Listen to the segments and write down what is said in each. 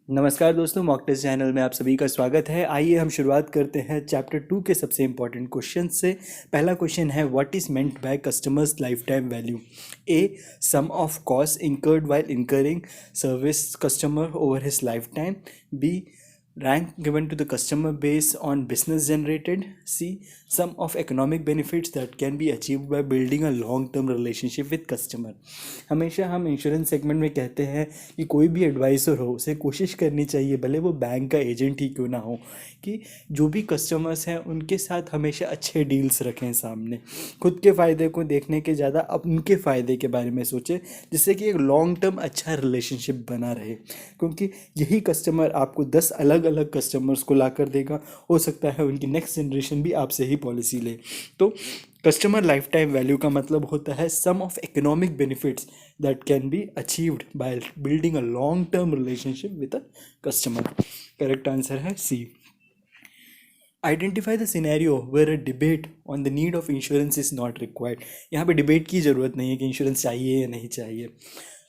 नमस्कार दोस्तों, mock test channel में आप सभी का स्वागत है। आइए हम शुरुआत करते हैं चैप्टर 2 के सबसे इम्पोर्टेंट क्वेश्चन से। पहला क्वेश्चन है, what is meant by customers life time value? A, sum of cost incurred while incurring service customer over his life time. B, rank given to the customer based on business generated. C, sum of economic benefits that can be achieved by building a long term relationship with customer. हमेशा हम insurance segment में कहते हैं कि कोई भी adviser हो उसे कोशिश करनी चाहिए, भले वो बैंक का एजेंट ही क्यों ना हो, कि जो भी कस्टमर्स हैं उनके साथ हमेशा अच्छे डील्स रखें सामने। खुद के फ़ायदे को देखने के ज़्यादा अब उनके फ़ायदे के बारे में सोचें, जिससे कि एक लॉन्ग टर्म अच्छा रिलेशनशिप बना रहे, क्योंकि यही कस्टमर आपको 10 अलग अलग कस्टमर्स को ला कर देगा। हो सकता है उनकी नेक्स्ट जनरेशन भी आपसे ही पॉलिसी ले। तो कस्टमर लाइफ टाइम वैल्यू का मतलब होता है sum of economic benefits that can be achieved by building a long term relationship with a customer. Correct answer है C. Identify the scenario where a debate on the need of insurance is not required. यहाँ पे debate की ज़रूरत नहीं है कि insurance चाहिए या नहीं चाहिए।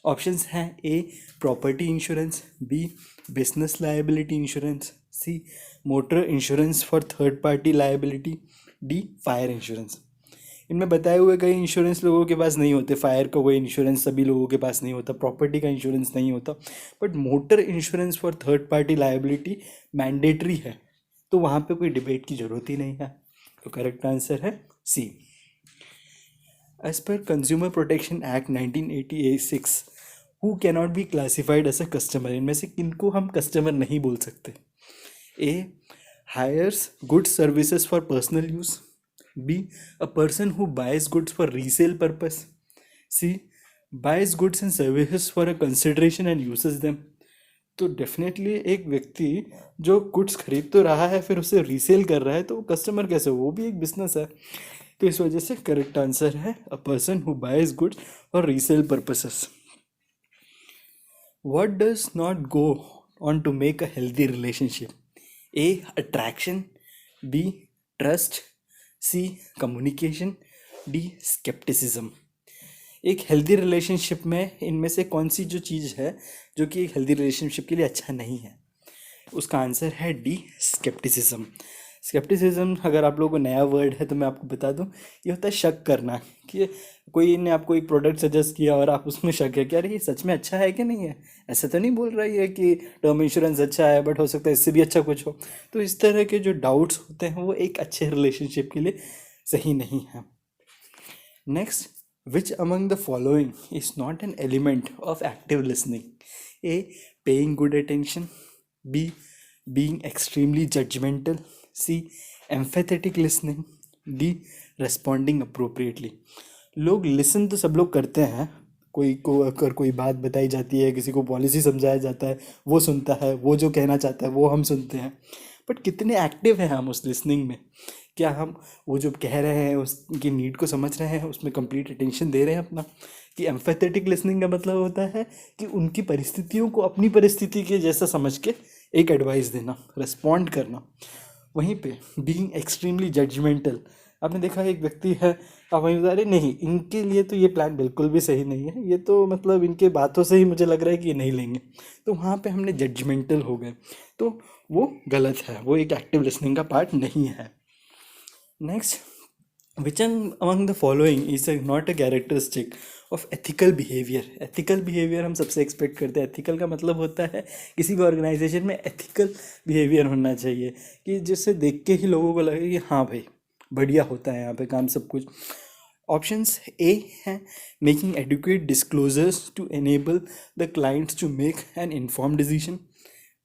ऑप्शंस हैं, A property insurance, B business liability insurance, C motor insurance for third party liability, D fire insurance. इनमें बताए हुए कई इंश्योरेंस लोगों के पास नहीं होते। फायर का कोई इंश्योरेंस सभी लोगों के पास नहीं होता, प्रॉपर्टी का इंश्योरेंस नहीं होता, but motor insurance for third party liability mandatory है, तो वहाँ पे कोई डिबेट की ज़रूरत ही नहीं है। तो करेक्ट आंसर है सी। एज पर consumer protection act 1986, who cannot be classified as a customer? इनमें से किनको हम कस्टमर नहीं बोल सकते? A hires goods services for personal use, B a person who buys goods for resale purpose, C buys goods and services for a consideration and usage them. तो definitely एक व्यक्ति जो गुड्स खरीद तो रहा है फिर उसे रीसेल कर रहा है, तो वो कस्टमर कैसे हो? वो भी एक बिजनेस है। तो इस वजह से करेक्ट आंसर है a person who buys goods for resale purposes. What does not go on to make a healthy relationship? A, attraction, B, trust, C, communication, D, skepticism. एक हेल्दी रिलेशनशिप में इनमें से कौन सी जो चीज़ है जो कि एक हेल्दी रिलेशनशिप के लिए अच्छा नहीं है? उसका आंसर है डी, स्केप्टिसिज्म। स्केप्टिसिज्म अगर आप लोगों को नया वर्ड है तो मैं आपको बता दूं, ये होता है शक करना, कि कोई ने आपको एक प्रोडक्ट सजेस्ट किया और आप उसमें शक है कि अरे ये सच में अच्छा है कि नहीं है। ऐसा तो नहीं बोल रही है कि टर्म इंश्योरेंस अच्छा है, बट हो सकता है इससे भी अच्छा कुछ हो। तो इस तरह के जो डाउट्स होते हैं वो एक अच्छे रिलेशनशिप के लिए सही नहीं है। Next, which among the following is not an element of active listening? A, paying good attention, B, being extremely judgmental, C, empathetic listening, D, responding appropriately. लोग लिसन तो सब लोग करते हैं। कोई को अगर कोई बात बताई जाती है, किसी को पॉलिसी समझाया जाता है, वो सुनता है, वो जो कहना चाहता है वो हम सुनते हैं, बट कितने एक्टिव हैं हम उस लिसनिंग में? क्या हम वो जो कह रहे हैं उसकी नीड को समझ रहे हैं, उसमें कंप्लीट अटेंशन दे रहे हैं अपना? कि एम्फेथेटिक लिसनिंग का मतलब होता है कि उनकी परिस्थितियों को अपनी परिस्थिति के जैसा समझ के एक एडवाइस देना, रिस्पॉन्ड करना। वहीं पे बीइंग एक्सट्रीमली जजमेंटल, आपने देखा एक व्यक्ति है, आप वहीं बता रहे नहीं इनके लिए तो ये प्लान बिल्कुल भी सही नहीं है, ये तो मतलब इनके बातों से ही मुझे लग रहा है कि ये नहीं लेंगे, तो वहाँ पे हमने जजमेंटल हो गए, तो वो गलत है, वो एक एक्टिव लिसनिंग का पार्ट नहीं है। Next, which among the following is not a characteristic of ethical behaviour? Ethical behaviour हम सबसे एक्सपेक्ट करते हैं। एथिकल का मतलब होता है किसी भी ऑर्गेनाइजेशन में एथिकल बिहेवियर होना चाहिए, कि जिससे देख के ही लोगों को लगे कि हाँ भाई बढ़िया होता है यहाँ पे काम सब कुछ। ऑप्शंस ए हैं, making adequate disclosures to enable the clients to make an inform decision,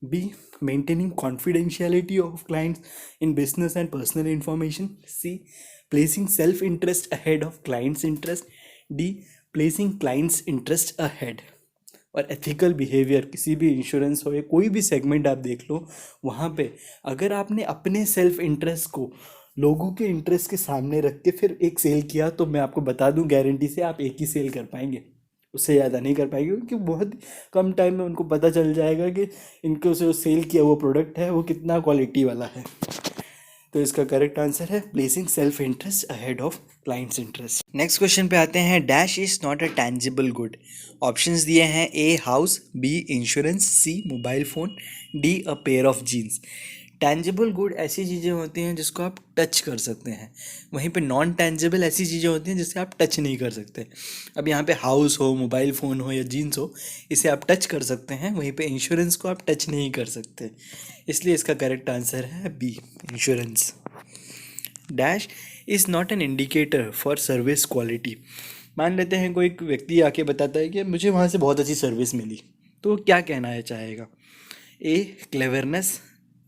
B, maintaining confidentiality of clients in business and personal information, C, placing self-interest ahead of clients' interest, D, placing clients' interest ahead। और ethical behaviour किसी भी insurance हो या कोई भी segment आप देख लो, वहाँ पे अगर आपने अपने सेल्फ इंटरेस्ट को लोगों के इंटरेस्ट के सामने रख के फिर एक सेल किया, तो मैं आपको बता दूं गारंटी से आप एक ही सेल कर पाएंगे, उससे ज़्यादा नहीं कर पाएंगे, क्योंकि बहुत कम टाइम में उनको पता चल जाएगा कि इनको जो सेल किया वो प्रोडक्ट है वो कितना क्वालिटी वाला है। तो इसका करेक्ट आंसर है placing self interest ahead of clients interest. Next question पे आते हैं। Dash is not a tangible good. Options दिए हैं A house, B insurance, C mobile phone, D a pair of jeans. Tangible good ऐसी चीज़ें होती हैं जिसको आप टच कर सकते हैं, वहीं पे नॉन टैंजिबल ऐसी चीज़ें होती हैं जिसे आप टच नहीं कर सकते। अब यहाँ पे हाउस हो, मोबाइल फ़ोन हो या जीन्स हो, इसे आप टच कर सकते हैं, वहीं पे इंश्योरेंस को आप टच नहीं कर सकते। इसलिए इसका करेक्ट आंसर है B insurance. Dash is not an indicator for service quality. मान लेते हैं कोई व्यक्ति आके बताता है कि मुझे वहाँ से बहुत अच्छी सर्विस मिली, तो वो क्या कहना है चाहेगा? A cleverness,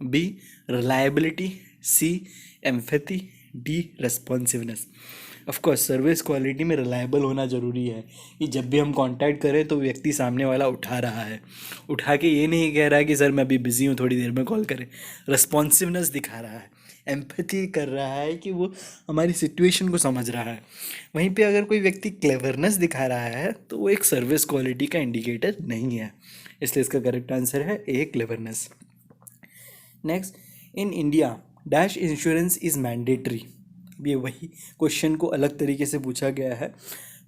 B reliability, C empathy, D responsiveness. Of course service quality में रिलायबल होना ज़रूरी है कि जब भी हम कांटेक्ट करें तो व्यक्ति सामने वाला उठा रहा है, उठा के ये नहीं कह रहा है कि सर मैं अभी बिज़ी हूँ थोड़ी देर में कॉल करें। रेस्पॉन्सिवनेस दिखा रहा है, एम्पैथी कर रहा है कि वो हमारी सिचुएशन को समझ रहा है। वहीं पे अगर कोई व्यक्ति क्लेवरनेस दिखा रहा है तो वो एक सर्विस क्वालिटी का इंडिकेटर नहीं है। इसलिए इसका करेक्ट आंसर है A cleverness. Next, in India dash insurance is mandatory. अब ये वही क्वेश्चन को अलग तरीके से पूछा गया है।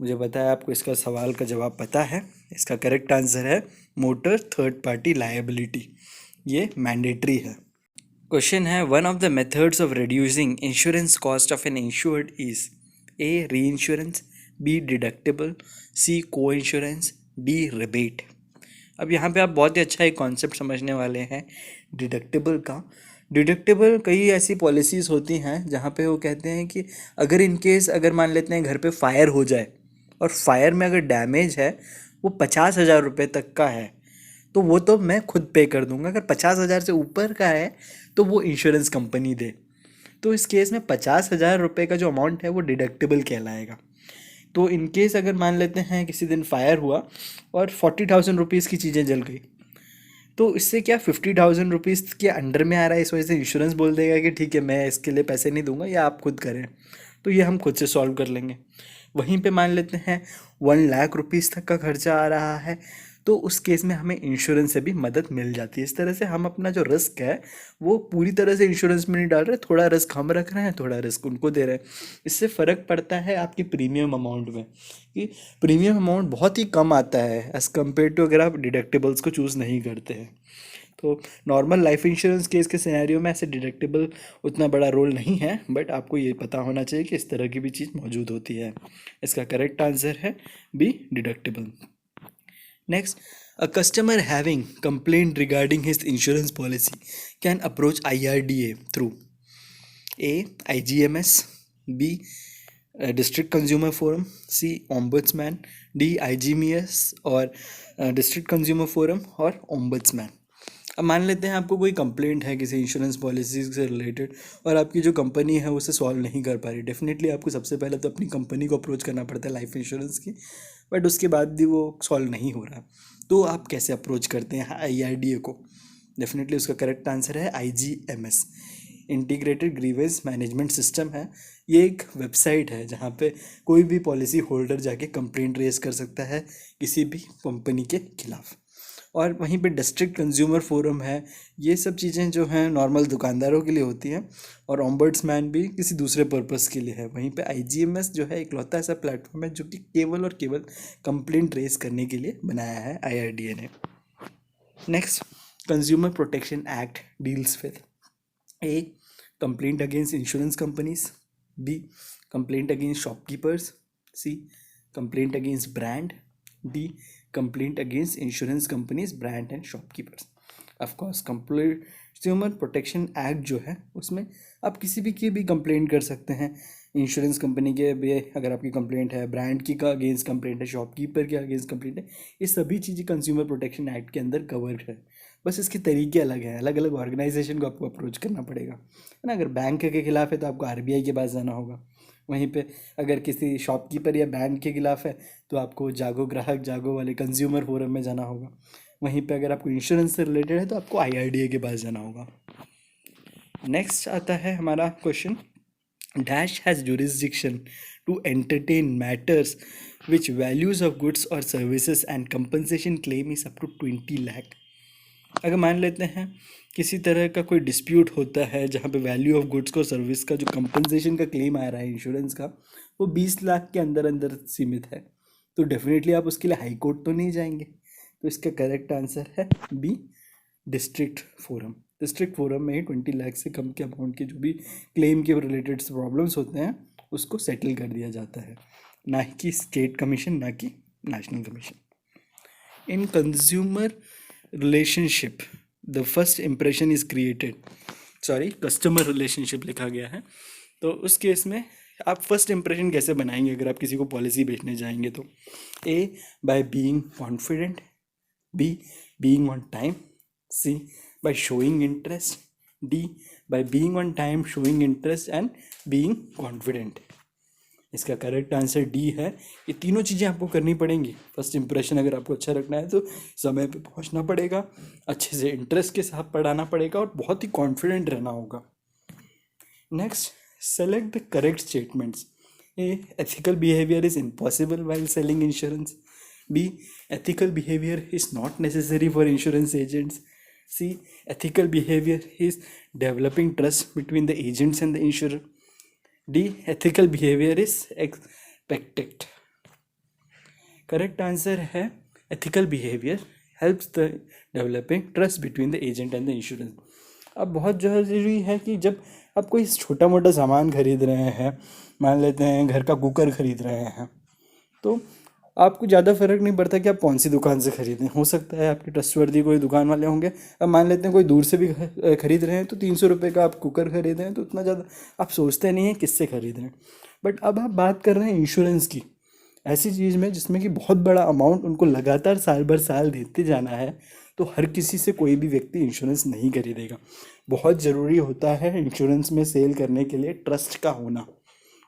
मुझे पता है आपको इसका सवाल का जवाब पता है। इसका करेक्ट आंसर है मोटर थर्ड पार्टी लायबिलिटी, ये मैंडेटरी है। क्वेश्चन है one of the methods of reducing insurance cost of an insured is A reinsurance, B deductible, सी को इंश्योरेंस, डी रिबेट। अब यहाँ पे आप बहुत ही अच्छा एक कॉन्सेप्ट समझने वाले हैं डिडक्टिबल का। डिडक्टिबल कई ऐसी पॉलिसीज़ होती हैं जहाँ पे वो कहते हैं कि अगर इन केस अगर मान लेते हैं घर पे फायर हो जाए और फायर में अगर डैमेज है वो 50,000 रुपये तक का है तो वो तो मैं खुद पे कर दूंगा, अगर 50,000 से ऊपर का है तो वो इंश्योरेंस कंपनी दे। तो इस केस में 50,000 रुपये का जो अमाउंट है वो डिडक्टिबल कहलाएगा। तो इन केस अगर मान लेते हैं किसी दिन फायर हुआ और 40,000 रुपीज़ की चीज़ें जल गई, तो इससे क्या 50,000 रुपीज़ के अंडर में आ रहा है, इस वजह से इंश्योरेंस बोल देगा कि ठीक है मैं इसके लिए पैसे नहीं दूंगा या आप खुद करें। तो ये हम खुद से सॉल्व कर लेंगे। वहीं पे मान लेते हैं 1,00,000 रुपीज़ तक का खर्चा आ रहा है, तो उस केस में हमें इंश्योरेंस से भी मदद मिल जाती है। इस तरह से हम अपना जो रिस्क है वो पूरी तरह से इंश्योरेंस में नहीं डाल रहे, थोड़ा रिस्क हम रख रहे हैं, थोड़ा रिस्क उनको दे रहे हैं। इससे फ़र्क पड़ता है आपकी प्रीमियम अमाउंट में कि प्रीमियम अमाउंट बहुत ही कम आता है एज़ कम्पेयर टू अगर आप डिडक्टिबल्स को चूज़ नहीं करते हैं। तो नॉर्मल लाइफ इंश्योरेंस केस के सिनेरियो में ऐसे डिडक्टिबल उतना बड़ा रोल नहीं है, बट आपको ये पता होना चाहिए कि इस तरह की भी चीज़ मौजूद होती है। इसका करेक्ट आंसर है B deductible. Next, a customer having complaint regarding his insurance policy can approach IRDA through A IGMS, B District Consumer Forum, C Ombudsman, D IGMS और District Consumer Forum और Ombudsman। अब मान लेते हैं आपको कोई complaint है किसी इंश्योरेंस पॉलिसी से रिलेटेड और आपकी जो कंपनी है उसे सॉल्व नहीं कर पा रही। डेफिनेटली आपको सबसे पहले तो अपनी कंपनी को अप्रोच करना पड़ता है लाइफ इंश्योरेंस की, बट उसके बाद भी वो सॉल्व नहीं हो रहा, तो आप कैसे अप्रोच करते हैं IRDA को? डेफिनेटली उसका करेक्ट आंसर है IGMS, integrated grievance management system है। ये एक वेबसाइट है जहाँ पे कोई भी पॉलिसी होल्डर जाके कंप्लेंट रेज कर सकता है किसी भी कंपनी के खिलाफ। और वहीं पे डिस्ट्रिक्ट कंज्यूमर फोरम है। ये सब चीज़ें जो हैं नॉर्मल दुकानदारों के लिए होती हैं और ओम्बड्समैन भी किसी दूसरे पर्पस के लिए है। वहीं पे IGMS जो है इकलौता ऐसा प्लेटफॉर्म है जो कि केवल और केवल कंप्लेंट रेज करने के लिए बनाया है IRDA ने। Next, consumer protection act deals with A complaint against insurance companies, B complaint against shopkeepers, C complaint against brand, D complaint against insurance companies brand and shopkeepers. Of course consumer protection act जो है उसमें आप किसी भी की भी complaint कर सकते हैं। इंश्योरेंस कंपनी के भी अगर आपकी कंप्लेंट है, ब्रांड की का अगेंस्ट कंप्लेंट है, शॉपकीपर के अगेंस्ट कंप्लेंट है, ये सभी चीज़ें कंज्यूमर प्रोटेक्शन एक्ट के अंदर कवर है। बस इसके तरीके अलग हैं, अलग अलग ऑर्गेनाइजेशन को आपको अप्रोच करना पड़ेगा, है ना। अगर बैंक के खिलाफ है तो आपको RBI के पास जाना होगा। वहीं पे अगर किसी शॉपकीपर या ब्रांड के खिलाफ है तो आपको जागो ग्राहक जागो वाले कंज्यूमर फोरम में जाना होगा। वहीं पे अगर आपको इंश्योरेंस से रिलेटेड है तो आपको IRDA के पास जाना होगा। नेक्स्ट आता है हमारा question, dash has jurisdiction to entertain matters which values of goods or services and compensation claim is up to 20 lakh। अगर मान लेते हैं किसी तरह का कोई डिस्प्यूट होता है जहाँ पे वैल्यू ऑफ गुड्स को सर्विस का जो कंपनसेशन का क्लेम आ रहा है इंश्योरेंस का, वो 20 लाख के अंदर अंदर सीमित है, तो डेफिनेटली आप उसके लिए हाई कोर्ट तो नहीं जाएंगे। तो इसका करेक्ट आंसर है B, district forum. District forum में ही 20 लाख से कम के अमाउंट के जो भी क्लेम के रिलेटेड प्रॉब्लम्स होते हैं उसको सेटल कर दिया जाता है, ना कि स्टेट कमीशन, ना कि national commission. In consumer relationship the first impression is created, sorry customer relationship लिखा गया है, तो उस केस में आप फर्स्ट इम्प्रेशन कैसे बनाएंगे अगर आप किसी को पॉलिसी बेचने जाएंगे तो? A, by being confident, B, being on time, C, by showing interest, D, by being on time, showing interest and being confident. इसका करेक्ट आंसर डी है। ये तीनों चीज़ें आपको करनी पड़ेंगी। फर्स्ट इंप्रेशन अगर आपको अच्छा रखना है तो समय पे पहुंचना पड़ेगा, अच्छे से इंटरेस्ट के साथ पढ़ाना पड़ेगा और बहुत ही कॉन्फिडेंट रहना होगा। Next, select the correct statements. A, ethical behaviour is impossible while selling insurance. B, ethical behaviour is not necessary for insurance agents. C, ethical behaviour is developing trust between the agents and the insurer. D, ethical behavior is expected। Correct answer है ethical behavior helps the developing trust between the agent and the insurance। अब बहुत ज़रूरी है कि जब आप कोई छोटा मोटा सामान खरीद रहे हैं, मान लेते हैं घर का कुकर खरीद रहे हैं, तो आपको ज़्यादा फर्क नहीं पड़ता कि आप कौन सी दुकान से खरीदें। हो सकता है आपके ट्रस्टवर्दी कोई दुकान वाले होंगे। अब मान लेते हैं कोई दूर से भी खरीद रहे हैं तो 300 रुपये का आप कुकर खरीद रहे हैं तो उतना ज़्यादा आप सोचते नहीं हैं किससे खरीद रहे हैं। बट अब आप बात कर रहे हैं इंश्योरेंस की, ऐसी चीज़ में जिसमें कि बहुत बड़ा अमाउंट उनको लगातार साल भर साल देते जाना है, तो हर किसी से कोई भी व्यक्ति इंश्योरेंस नहीं खरीदेगा। बहुत ज़रूरी होता है इंश्योरेंस में सेल करने के लिए ट्रस्ट का होना,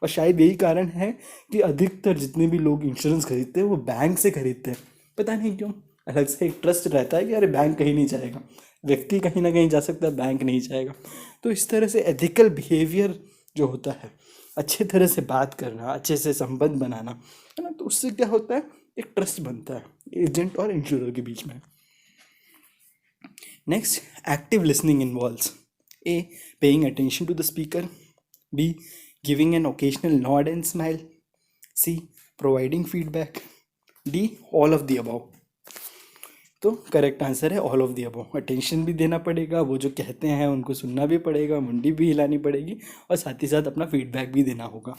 और शायद यही कारण है कि अधिकतर जितने भी लोग इंश्योरेंस खरीदते हैं वो बैंक से खरीदते हैं। पता नहीं क्यों, अलग से एक ट्रस्ट रहता है कि अरे बैंक कहीं नहीं जाएगा, व्यक्ति कहीं ना कहीं जा सकता है, बैंक नहीं जाएगा। तो इस तरह से एथिकल बिहेवियर जो होता है, अच्छे तरह से बात करना, अच्छे से संबंध बनाना, है ना, तो उससे क्या होता है, एक ट्रस्ट बनता है एजेंट और इंश्योरर के बीच में। Next, active listening involves A, paying attention to the speaker, B, giving an occasional nod and smile, C, providing feedback, D, all of the above। तो करेक्ट आंसर है all of the above. Attention भी देना पड़ेगा, वो जो कहते हैं उनको सुनना भी पड़ेगा, मुंडी भी हिलानी पड़ेगी और साथ ही साथ अपना फीडबैक भी देना होगा।